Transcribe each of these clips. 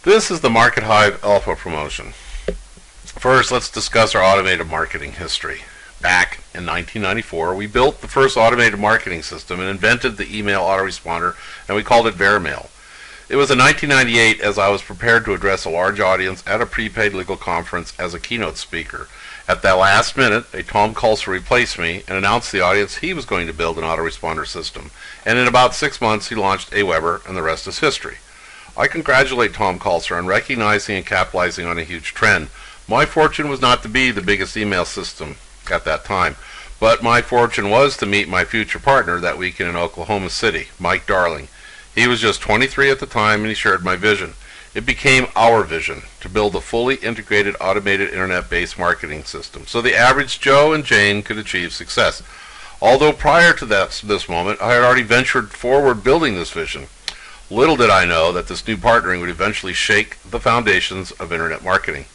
This is the MarketHive Alpha promotion. First, let's discuss our automated marketing history. Back in 1994, we built the first automated marketing system and invented the email autoresponder, and we called it Vermail. It was in 1998 as I was prepared to address a large audience at a prepaid legal conference as a keynote speaker. At that last minute, a Tom Culser replaced me and announced to the audience he was going to build an autoresponder system. And in about 6 months, he launched Aweber, and the rest is history. I congratulate Tom Culser on recognizing and capitalizing on a huge trend. My fortune was not to be the biggest email system at that time, but my fortune was to meet my future partner that weekend in Oklahoma City, Mike Darling. He was just 23 at the time, and he shared my vision. It became our vision to build a fully integrated automated internet-based marketing system so the average Joe and Jane could achieve success. Although prior to this moment, I had already ventured forward building this vision. Little did I know that this new partnering would eventually shake the foundations of internet marketing.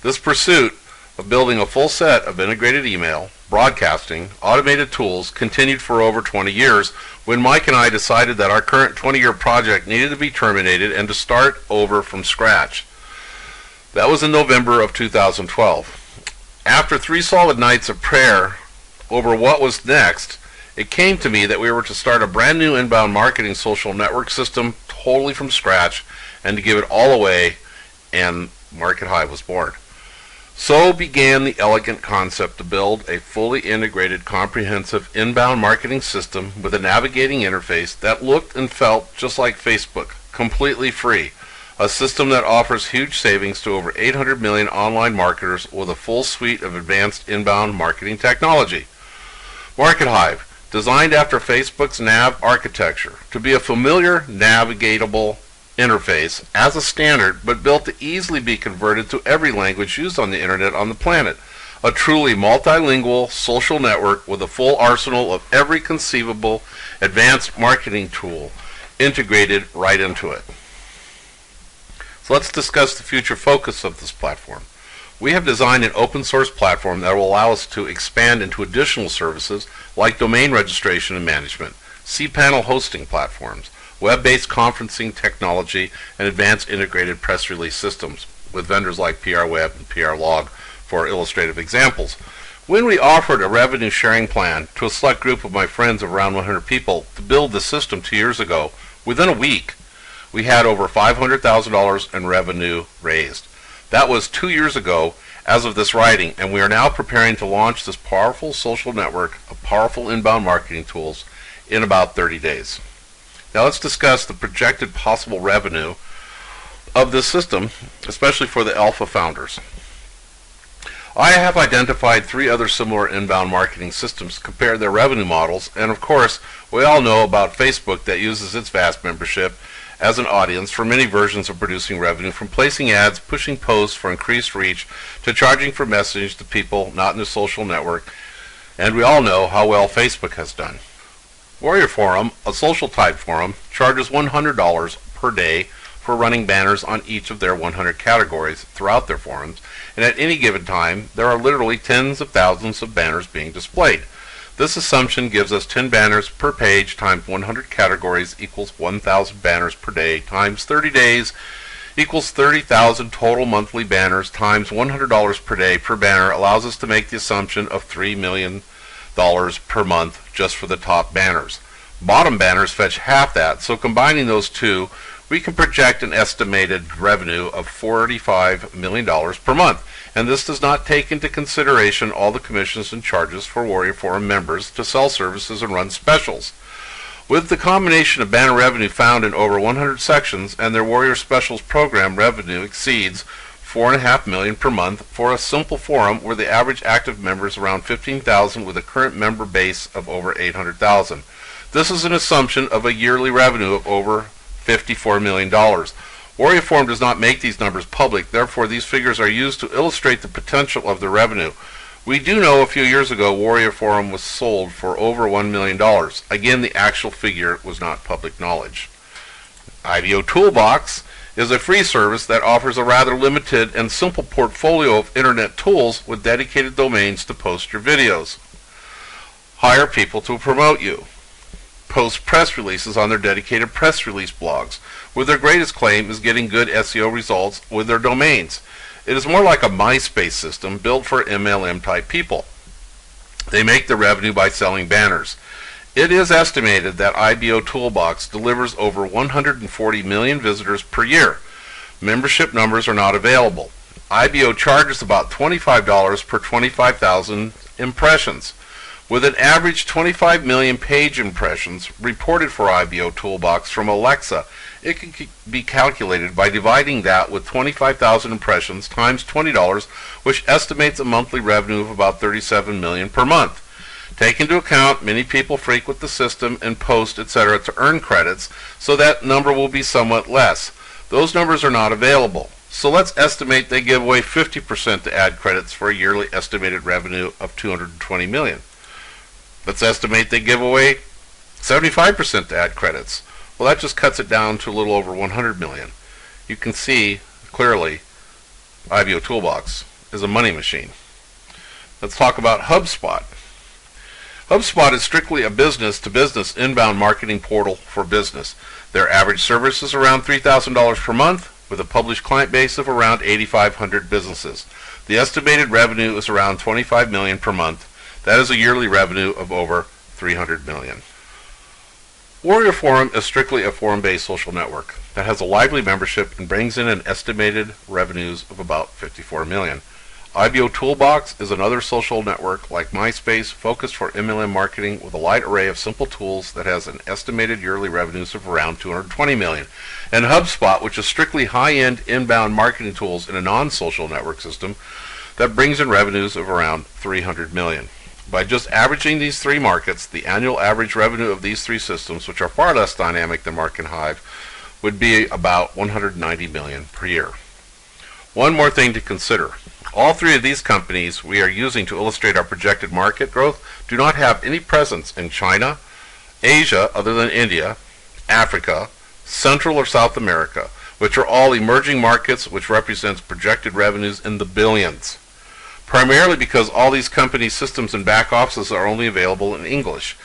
This pursuit of building a full set of integrated email, broadcasting, automated tools continued for over 20 years when Mike and I decided that our current 20-year project needed to be terminated and to start over from scratch. That was in November of 2012. After 3 solid nights of prayer over what was next, it came to me that we were to start a brand new inbound marketing social network system totally from scratch and to give it all away, and MarketHive was born. So began the elegant concept to build a fully integrated, comprehensive inbound marketing system with a navigating interface that looked and felt just like Facebook, completely free. A system that offers huge savings to over 800 million online marketers with a full suite of advanced inbound marketing technology. MarketHive, designed after Facebook's nav architecture to be a familiar, navigatable interface as a standard, but built to easily be converted to every language used on the internet on the planet. A truly multilingual social network with a full arsenal of every conceivable advanced marketing tool integrated right into it. So let's discuss the future focus of this platform. We have designed an open source platform that will allow us to expand into additional services like domain registration and management, cPanel hosting platforms, web-based conferencing technology, and advanced integrated press release systems with vendors like PRWeb and PRLog for illustrative examples. When we offered a revenue sharing plan to a select group of my friends of around 100 people to build the system 2 years ago, within a week we had over $500,000 in revenue raised. That was 2 years ago as of this writing, and we are now preparing to launch this powerful social network of powerful inbound marketing tools in about 30 days. Now let's discuss the projected possible revenue of this system, especially for the alpha founders. I have identified 3 other similar inbound marketing systems, compared their revenue models, and of course we all know about Facebook that uses its vast membership as an audience for many versions of producing revenue, from placing ads, pushing posts for increased reach, to charging for messages to people not in the social network, and we all know how well Facebook has done. Warrior Forum, a social type forum, charges $100 per day for running banners on each of their 100 categories throughout their forums, and at any given time there are literally tens of thousands of banners being displayed. This assumption gives us 10 banners per page times 100 categories equals 1,000 banners per day times 30 days equals 30,000 total monthly banners times $100 per day per banner, allows us to make the assumption of $3 million per month just for the top banners. Bottom banners fetch half that, so combining those two, we can project an estimated revenue of $45 million per month. And this does not take into consideration all the commissions and charges for Warrior Forum members to sell services and run specials. With the combination of banner revenue found in over 100 sections and their Warrior Specials program, revenue exceeds $4.5 million per month for a simple forum where the average active member is around 15,000 with a current member base of over 800,000. This is an assumption of a yearly revenue of over $54 million. Warrior Forum does not make these numbers public, therefore these figures are used to illustrate the potential of the revenue. We do know a few years ago Warrior Forum was sold for over $1 million. Again, the actual figure was not public knowledge. IDEO Toolbox is a free service that offers a rather limited and simple portfolio of internet tools with dedicated domains to post your videos. Hire people to promote you. post press releases on their dedicated press release blogs, where their greatest claim is getting good SEO results with their domains. It is more like a MySpace system built for MLM type people. They make their revenue by selling banners. It is estimated that IBO Toolbox delivers over 140 million visitors per year. Membership numbers are not available. IBO charges about $25 per 25,000 impressions. With an average 25 million page impressions reported for IBO Toolbox from Alexa, it can be calculated by dividing that with 25,000 impressions times $20, which estimates a monthly revenue of about $37 million per month. Take into account many people frequent the system and post, etc. to earn credits, so that number will be somewhat less. Those numbers are not available. So let's estimate they give away 50% to ad credits for a yearly estimated revenue of $220 million. Let's estimate they give away 75% to ad credits. Well, that just cuts it down to a little over $100 million. You can see clearly IBO Toolbox is a money machine. Let's talk about HubSpot. HubSpot is strictly a business-to-business inbound marketing portal for business. Their average service is around $3,000 per month, with a published client base of around 8,500 businesses. The estimated revenue is around $25 million per month. That is a yearly revenue of over $300 million. Warrior Forum is strictly a forum-based social network that has a lively membership and brings in an estimated revenues of about $54 million. IBO Toolbox is another social network like MySpace focused for MLM marketing with a wide array of simple tools that has an estimated yearly revenues of around $220 million. And HubSpot, which is strictly high-end inbound marketing tools in a non-social network system that brings in revenues of around $300 million. By just averaging these three markets, the annual average revenue of these three systems, which are far less dynamic than MarketHive, would be about $190 million per year. One more thing to consider. All three of these companies we are using to illustrate our projected market growth do not have any presence in China, Asia other than India, Africa, Central or South America, which are all emerging markets which represents projected revenues in the billions. Primarily because all these companies' systems and back offices are only available in English.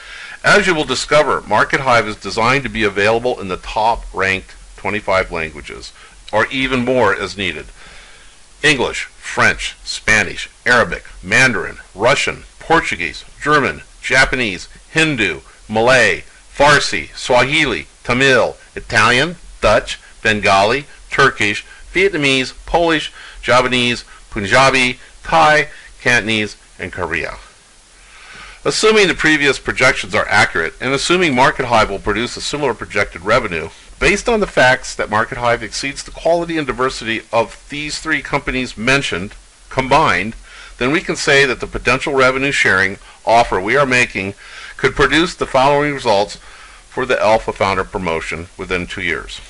As you will discover, MarketHive is designed to be available in the top-ranked 25 languages, or even more as needed. English, French, Spanish, Arabic, Mandarin, Russian, Portuguese, German, Japanese, Hindu, Malay, Farsi, Swahili, Tamil, Italian, Dutch, Bengali, Turkish, Vietnamese, Polish, Javanese, Punjabi, Thai, Cantonese, and Korea. Assuming the previous projections are accurate, and assuming MarketHive will produce a similar projected revenue, based on the facts that MarketHive exceeds the quality and diversity of these three companies mentioned combined, then we can say that the potential revenue sharing offer we are making could produce the following results for the Alpha Founder promotion within 2 years.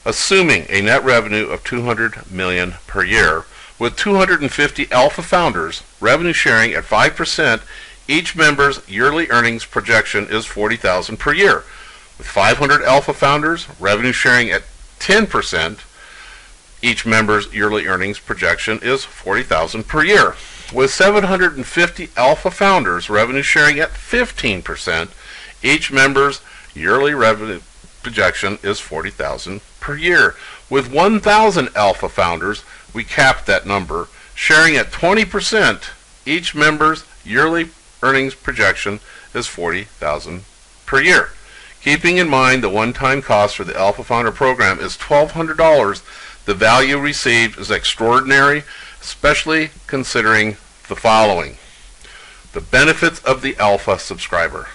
Assuming a net revenue of $200 million per year, with 250 Alpha Founders, revenue sharing at 5%, each member's yearly earnings projection is $40,000 per year. With 500 Alpha Founders, revenue sharing at 10%, each member's yearly earnings projection is $40,000 per year. With 750 Alpha Founders, revenue sharing at 15%, each member's yearly revenue projection is $40,000 per year. With 1,000 Alpha Founders, we capped that number, sharing at 20%, each member's yearly earnings projection is $40,000 per year. Keeping in mind the one-time cost for the Alpha Founder program is $1,200, the value received is extraordinary, especially considering the following. The benefits of the Alpha subscriber.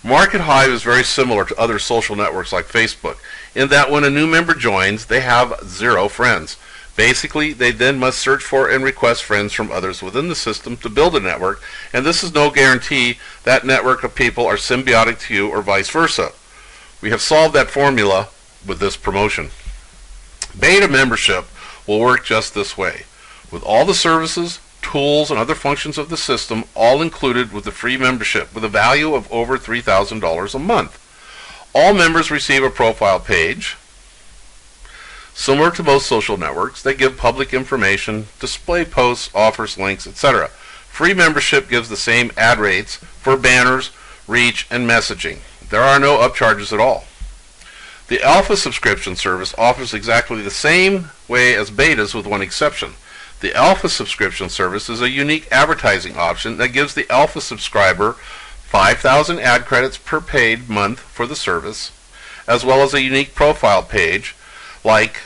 MarketHive is very similar to other social networks like Facebook, in that when a new member joins, they have 0 friends. Basically, they then must search for and request friends from others within the system to build a network, and this is no guarantee that network of people are symbiotic to you or vice versa. We have solved that formula with this promotion. Beta membership will work just this way, with all the services, tools, and other functions of the system all included with the free membership with a value of over $3,000 a month. All members receive a profile page. Similar to most social networks, they give public information, display posts, offers, links, etc. Free membership gives the same ad rates for banners, reach, and messaging. There are no upcharges at all. The Alpha subscription service offers exactly the same way as betas with one exception. The Alpha subscription service is a unique advertising option that gives the Alpha subscriber 5,000 ad credits per paid month for the service, as well as a unique profile page like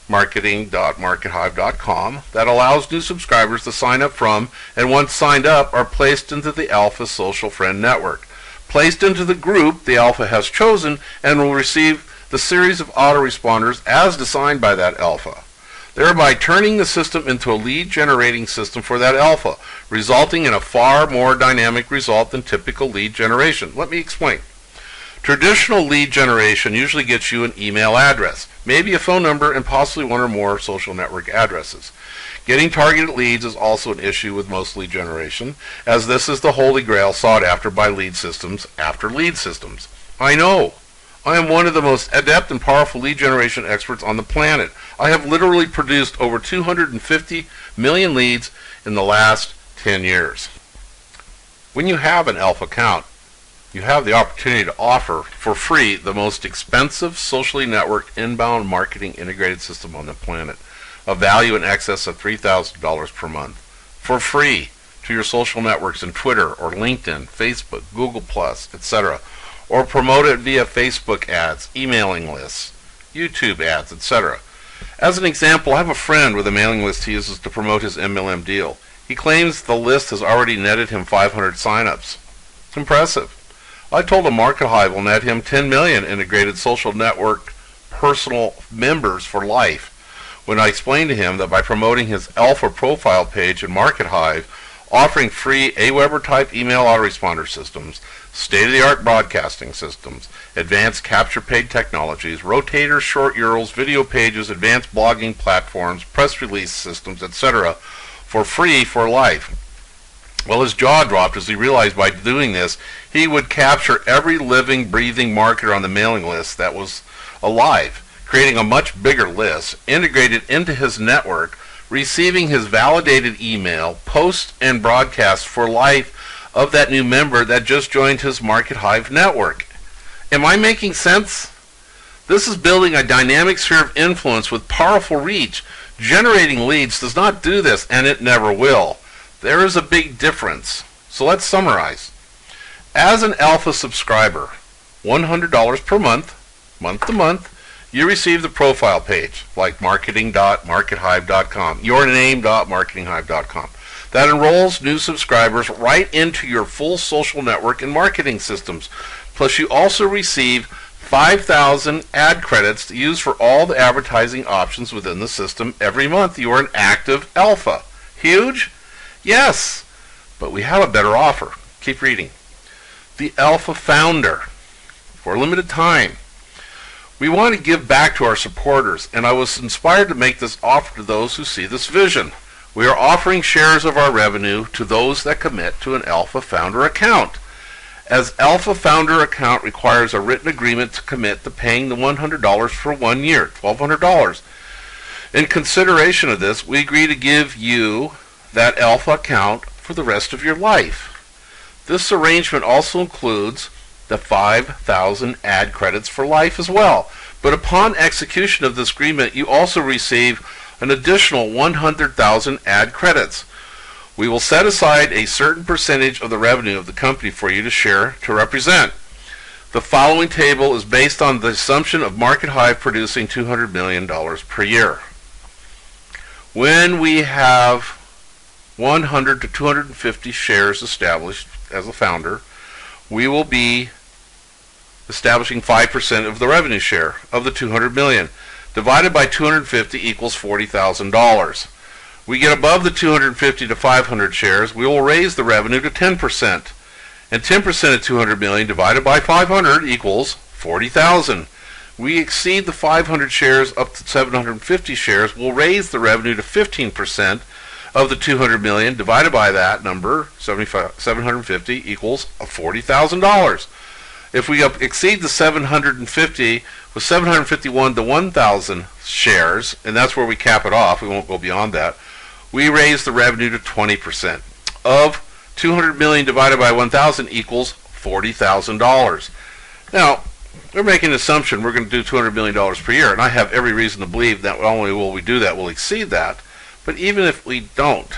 marketing.markethive.com that allows new subscribers to sign up from, and once signed up, are placed into the Alpha social friend network. Placed into the group the Alpha has chosen, and will receive the series of autoresponders as designed by that Alpha, thereby turning the system into a lead generating system for that Alpha, resulting in a far more dynamic result than typical lead generation. Let me explain. Traditional lead generation usually gets you an email address, maybe a phone number, and possibly one or more social network addresses. Getting targeted leads is also an issue with most lead generation, as this is the holy grail sought after by lead systems after lead systems. I know. I am one of the most adept and powerful lead generation experts on the planet. I have literally produced over 250 million leads in the last 10 years. When you have an Alpha account, you have the opportunity to offer for free the most expensive socially networked inbound marketing integrated system on the planet, a value in excess of $3,000 per month, for free to your social networks in Twitter or LinkedIn, Facebook, Google+, etc., or promote it via Facebook ads, emailing lists, YouTube ads, etc. As an example, I have a friend with a mailing list he uses to promote his MLM deal. He claims the list has already netted him 500 signups. It's impressive. I told him MarketHive will net him 10 million integrated social network personal members for life, when I explained to him that by promoting his Alpha profile page in MarketHive, offering free AWeber-type email autoresponder systems, state-of-the-art broadcasting systems, advanced capture paid technologies, rotators, short URLs, video pages, advanced blogging platforms, press release systems, etc., for free for life. Well, his jaw dropped as he realized by doing this, he would capture every living, breathing marketer on the mailing list that was alive, creating a much bigger list, integrated into his network, receiving his validated email, post, and broadcast for life of that new member that just joined his MarketHive network. Am I making sense? This is building a dynamic sphere of influence with powerful reach. Generating leads does not do this, and it never will. There is a big difference. So let's summarize. As an Alpha subscriber, $100 per month, month to month, you receive the profile page, like marketing.markethive.com, yourname.marketinghive.com, that enrolls new subscribers right into your full social network and marketing systems. Plus, you also receive 5,000 ad credits to use for all the advertising options within the system every month. You are an active Alpha. Huge? Yes, but we have a better offer. Keep reading. The Alpha Founder, for a limited time. We want to give back to our supporters, and I was inspired to make this offer to those who see this vision. We are offering shares of our revenue to those that commit to an Alpha Founder account. As Alpha Founder account requires a written agreement to commit to paying the $100 for 1 year, $1,200. In consideration of this, we agree to give you that Alpha account for the rest of your life. This arrangement also includes the 5,000 ad credits for life as well. But upon execution of this agreement, you also receive an additional 100,000 ad credits. We will set aside a certain percentage of the revenue of the company for you to share to represent. The following table is based on the assumption of MarketHive producing $200 million per year. When we have 100 to 250 shares established as a founder, we will be establishing 5% of the revenue share of the $200 million. Divided by 250 equals $40,000. We get above the 250 to 500 shares, we will raise the revenue to 10%. And 10% of 200 million divided by 500 equals 40,000. We exceed the 500 shares up to 750 shares, we'll raise the revenue to 15% of the 200 million divided by that number, 750 equals $40,000. If we exceed the 750 with 751 to 1,000 shares, and that's where we cap it off, we won't go beyond that, we raise the revenue to 20%. Of 200 million divided by 1,000 equals $40,000. Now, we're making an assumption we're going to do $200 million per year, and I have every reason to believe that not only will we do that, we'll exceed that. But even if we don't,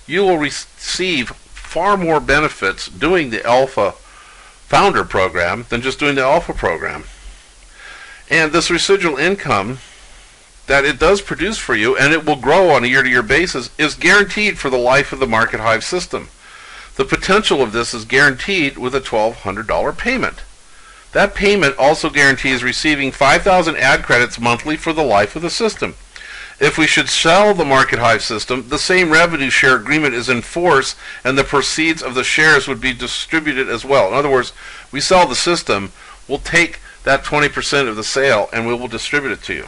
you will receive far more benefits doing the Alpha Founder program than just doing the Alpha program. And this residual income that it does produce for you, and it will grow on a year-to-year basis, is guaranteed for the life of the MarketHive system. The potential of this is guaranteed with a $1,200 payment. That payment also guarantees receiving 5,000 ad credits monthly for the life of the system. If we should sell the MarketHive system, the same revenue share agreement is in force, and the proceeds of the shares would be distributed as well. In other words, we sell the system, we'll take that 20% of the sale, and we will distribute it to you.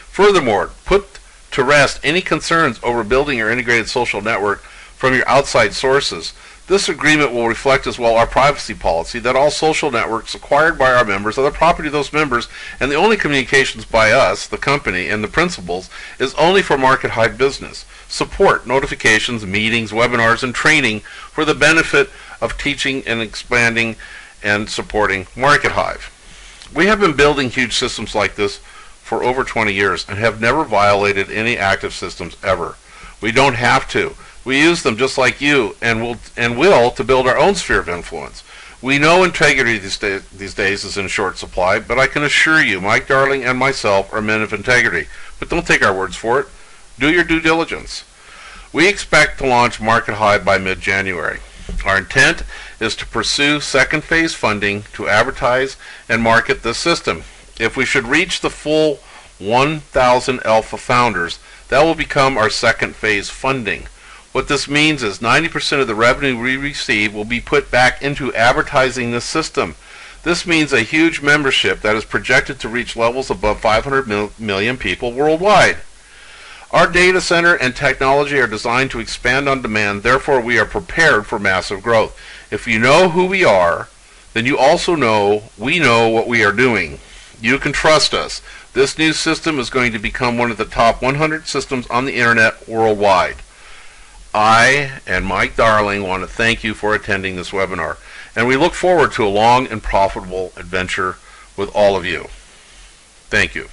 Furthermore, put to rest any concerns over building your integrated social network from your outside sources. This agreement will reflect as well our privacy policy that all social networks acquired by our members are the property of those members, and the only communications by us, the company, and the principals is only for MarketHive business, support, notifications, meetings, webinars, and training for the benefit of teaching and expanding and supporting MarketHive. We have been building huge systems like this for over 20 years and have never violated any active systems ever. We don't have to. We use them just like you and will to build our own sphere of influence. We know integrity these days is in short supply, but I can assure you, Mike Darling and myself are men of integrity. But don't take our words for it. Do your due diligence. We expect to launch MarketHive by mid-January. Our intent is to pursue second phase funding to advertise and market this system. If we should reach the full 1,000 Alpha founders, that will become our second phase funding. What this means is 90% of the revenue we receive will be put back into advertising the system. This means a huge membership that is projected to reach levels above 500 million people worldwide. Our data center and technology are designed to expand on demand, therefore we are prepared for massive growth. If you know who we are, then you also know we know what we are doing. You can trust us. This new system is going to become one of the top 100 systems on the internet worldwide. I and Mike Darling want to thank you for attending this webinar, and we look forward to a long and profitable adventure with all of you. Thank you.